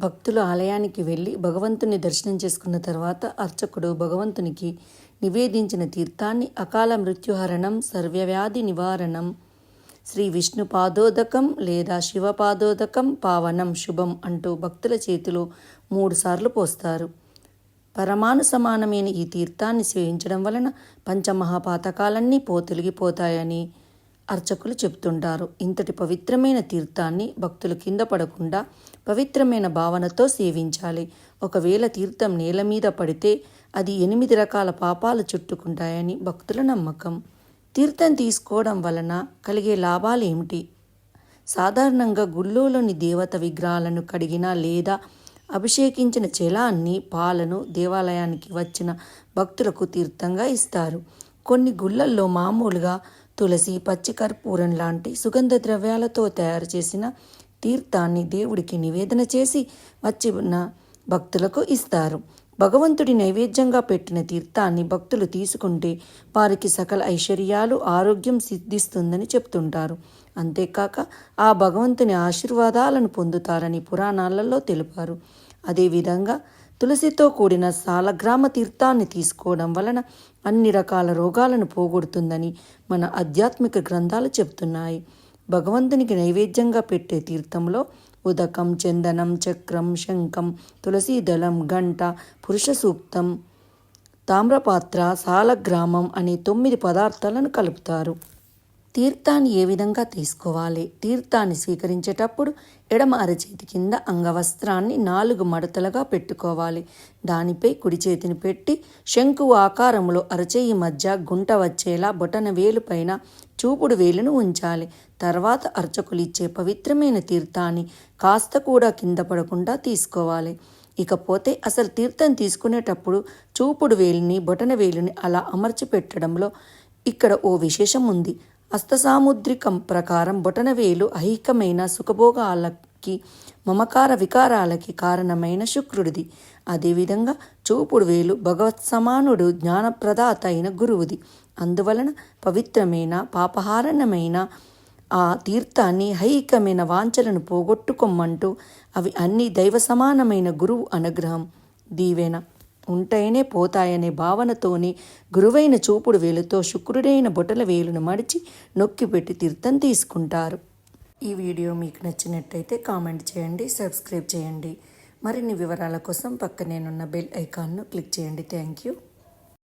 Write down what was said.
భక్తులు ఆలయానికి వెళ్ళి భగవంతుని దర్శనం చేసుకున్న తర్వాత అర్చకుడు భగవంతునికి నివేదించిన తీర్థాన్ని అకాల మృత్యుహరణం, సర్వవ్యాధి నివారణం, శ్రీ విష్ణు పాదోదకం లేదా శివ పాదోదకం పావనం శుభం అంటూ భక్తుల చేతిలో 3 సార్లు పోస్తారు. పరమాణు సమానమైన ఈ తీర్థాన్ని సేవించడం వలన పంచమహాపాతకాలన్నీ తొలగిపోతాయని అర్చకులు చెప్తుంటారు. ఇంతటి పవిత్రమైన తీర్థాన్ని భక్తులు కింద పడకుండా పవిత్రమైన భావనతో సేవించాలి. ఒకవేళ తీర్థం నేల మీద పడితే అది 8 రకాల పాపాలు చుట్టుకుంటాయని భక్తుల నమ్మకం. తీర్థం తీసుకోవడం వలన కలిగే లాభాలు ఏమిటి? సాధారణంగా గుళ్ళోని దేవత విగ్రహాలను కడిగిన లేదా అభిషేకించిన జలాన్ని, పాలను దేవాలయానికి వచ్చిన భక్తులకు తీర్థంగా ఇస్తారు. కొన్ని గుళ్ళల్లో మామూలుగా తులసి, పచ్చికర్పూరం లాంటి సుగంధ ద్రవ్యాలతో తయారు చేసిన తీర్థాన్ని దేవుడికి నివేదన చేసి వచ్చిన భక్తులకు ఇస్తారు. భగవంతుడి నైవేద్యంగా పెట్టిన తీర్థాన్ని భక్తులు తీసుకుంటే వారికి సకల ఐశ్వర్యాలు, ఆరోగ్యం సిద్ధిస్తుందని చెప్తుంటారు. అంతేకాక ఆ భగవంతుని ఆశీర్వాదాలను పొందుతారని పురాణాలలో తెలిపారు. అదేవిధంగా తులసితో కూడిన సాలగ్రామ తీర్థాన్ని తీసుకోవడం వలన అన్ని రకాల రోగాలను పోగొడుతుందని మన ఆధ్యాత్మిక గ్రంథాలు చెప్తున్నాయి. భగవంతునికి నైవేద్యంగా పెట్టే తీర్థంలో ఉదకం, చందనం, చక్రం, శంఖం, తులసీదళం, గంట, పురుష సూక్తం, తామ్రపాత్ర, సాలగ్రామం అనే 9 పదార్థాలను కలుపుతారు. తీర్థాన్ని ఏ విధంగా తీసుకోవాలి? తీర్థాన్ని స్వీకరించేటప్పుడు ఎడమ అరచేతి కింద అంగవస్త్రాన్ని 4 మడతలుగా పెట్టుకోవాలి. దానిపై కుడి చేతిని పెట్టి శంకు ఆకారంలో అరచేయి మధ్య గుంట వచ్చేలా బొటన వేలు పైన చూపుడు వేలును ఉంచాలి. తర్వాత అర్చకులు ఇచ్చే పవిత్రమైన తీర్థాన్ని కాస్త కూడా కింద పడకుండా తీసుకోవాలి. ఇకపోతే అసలు తీర్థం తీసుకునేటప్పుడు చూపుడు వేలుని, బొటన వేలుని అలా అమర్చి పెట్టడంలో ఇక్కడ ఓ విశేషం ఉంది. హస్తసాముద్రికం ప్రకారం బొటనవేలు ఐహికమైన సుఖభోగాలకి, మమకార వికారాలకి కారణమైన శుక్రుడిది. అదేవిధంగా చూపుడు వేలు భగవత్ సమానుడు, జ్ఞానప్రదాత అయిన గురువుది. అందువలన పవిత్రమైన, పాపహారణమైన ఆ తీర్థాన్ని ఐహికమైన వాంఛలను పోగొట్టుకోమంటూ అవి అన్ని దైవ సమానమైన గురువు అనుగ్రహం, దీవెన ఉంటేనే పోతాయనే భావనతోనే గురువైన చూపుడు వేలుతో శుక్రుడైన బొటల వేలును మడిచి నొక్కిపెట్టి తీర్థం తీసుకుంటారు. ఈ వీడియో మీకు నచ్చినట్టయితే కామెంట్ చేయండి, సబ్స్క్రైబ్ చేయండి. మరిన్ని వివరాల కోసం పక్కనేనున్న బెల్ ఐకాన్ను క్లిక్ చేయండి. Thank you.